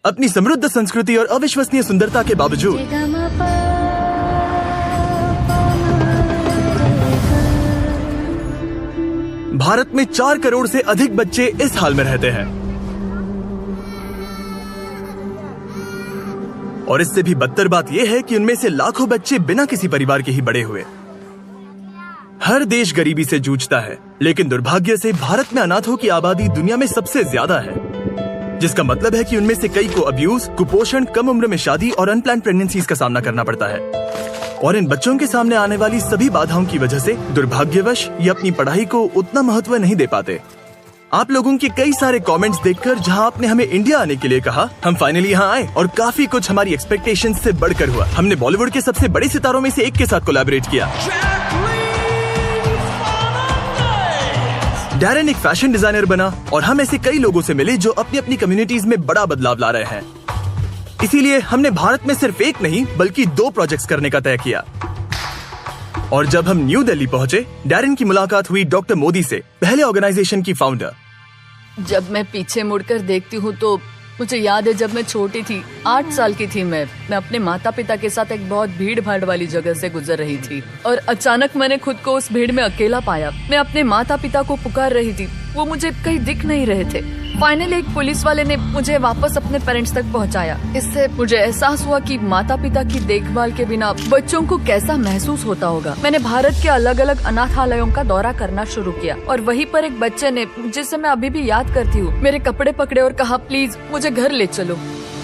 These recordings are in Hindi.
अपनी समृद्ध संस्कृति और अविश्वसनीय सुंदरता के बावजूद भारत में 4 करोड़ से अधिक बच्चे इस हाल में रहते हैं। और इससे भी बदतर बात यह है कि उनमें से लाखों बच्चे बिना किसी परिवार के ही बड़े हुए। हर देश गरीबी से जूझता है, लेकिन दुर्भाग्य से भारत में अनाथों की आबादी दुनिया में सबसे ज्यादा है, जिसका मतलब है कि उनमें से कई को अब्यूज, कुपोषण, कम उम्र में शादी और अनप्लान्ड प्रेगनेंसीज का सामना करना पड़ता है। और इन बच्चों के सामने आने वाली सभी बाधाओं की वजह से दुर्भाग्यवश ये अपनी पढ़ाई को उतना महत्व नहीं दे पाते। आप लोगों के कई सारे कमेंट्स देखकर जहां आपने हमें इंडिया आने के लिए कहा, हम फाइनली यहां आए और काफी कुछ हमारी एक्सपेक्टेशंस से बढ़कर हुआ। हमने बॉलीवुड के सबसे बड़े सितारों में से एक के साथ कोलैबोरेट किया। डैरेन एक फैशन डिजाइनर बना और हम ऐसे कई लोगों से मिले जो अपनी अपनी कम्युनिटीज में बड़ा बदलाव ला रहे हैं। इसीलिए हमने भारत में सिर्फ एक नहीं बल्कि 2 प्रोजेक्ट्स करने का तय किया। और जब हम न्यू दिल्ली पहुंचे, डैरेन की मुलाकात हुई डॉक्टर मोदी से, पहले ऑर्गेनाइजेशन की फाउंडर। जब मैं पीछे मुड़कर देखती हूँ तो मुझे याद है जब मैं छोटी थी, 8 साल की थी मैं अपने माता पिता के साथ एक बहुत भीड़ भाड़ वाली जगह से गुजर रही थी और अचानक मैंने खुद को उस भीड़ में अकेला पाया। मैं अपने माता पिता को पुकार रही थी, वो मुझे कहीं दिख नहीं रहे थे। फाइनली एक पुलिस वाले ने मुझे वापस अपने पेरेंट्स तक पहुंचाया। इससे मुझे एहसास हुआ कि माता पिता की देखभाल के बिना बच्चों को कैसा महसूस होता होगा। मैंने भारत के अलग अलग अनाथालयों का दौरा करना शुरू किया और वहीं पर एक बच्चे ने, जिसे मैं अभी भी याद करती हूँ, मेरे कपड़े पकड़े और कहा, प्लीज मुझे घर ले चलो।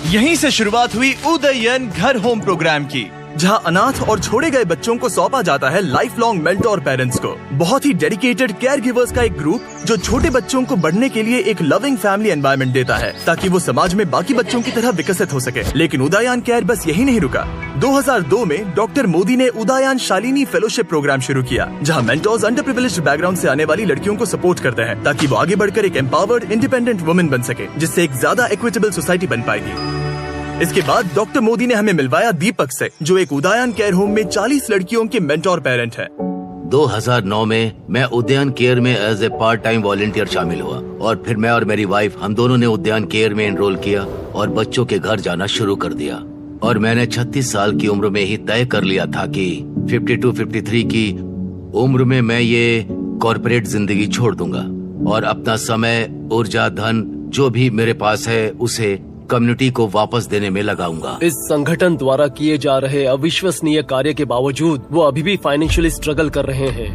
यहीं से शुरुआत हुई उदयन घर होम प्रोग्राम की, जहां अनाथ और छोड़े गए बच्चों को सौंपा जाता है लाइफ लॉन्ग मेंटोर पेरेंट्स को। बहुत ही डेडिकेटेड केयर गिवर्स का एक ग्रुप जो छोटे बच्चों को बढ़ने के लिए एक लविंग फैमिली एनवायरनमेंट देता है ताकि वो समाज में बाकी बच्चों की तरह विकसित हो सके। लेकिन उदयन केयर बस यही नहीं रुका। 2002 में डॉक्टर मोदी ने उदयन शालिनी फेलोशिप प्रोग्राम शुरू किया, जहाँ मेंटोर्स अंडर प्रिविलेज्ड बैकग्राउंड से आने वाली लड़कियों को सपोर्ट करते हैं ताकि वो आगे बढ़कर एक एम्पावर्ड इंडिपेंडेंट वुमेन बन सके, जिससे एक ज्यादा इक्विटेबल सोसाइटी बन पाएगी। इसके बाद डॉक्टर मोदी ने हमें मिलवाया दीपक से, जो एक उदयन केयर होम में 40 लड़कियों के मेंटोर पेरेंट हैं। 2009 में मैं उदयन केयर में as a part time volunteer शामिल हुआ और फिर मैं और मेरी वाइफ, हम दोनों ने उदयन केयर में एनरोल किया और बच्चों के घर जाना शुरू कर दिया। और मैंने 36 साल की उम्र में ही तय कर लिया था कि 52-53 की उम्र में मैं ये कॉर्पोरेट जिंदगी छोड़ दूंगा और अपना समय, ऊर्जा, धन जो भी मेरे पास है उसे कम्युनिटी को वापस देने में लगाऊंगा। इस संगठन द्वारा किए जा रहे अविश्वसनीय कार्य के बावजूद वो अभी भी फाइनेंशियली स्ट्रगल कर रहे हैं।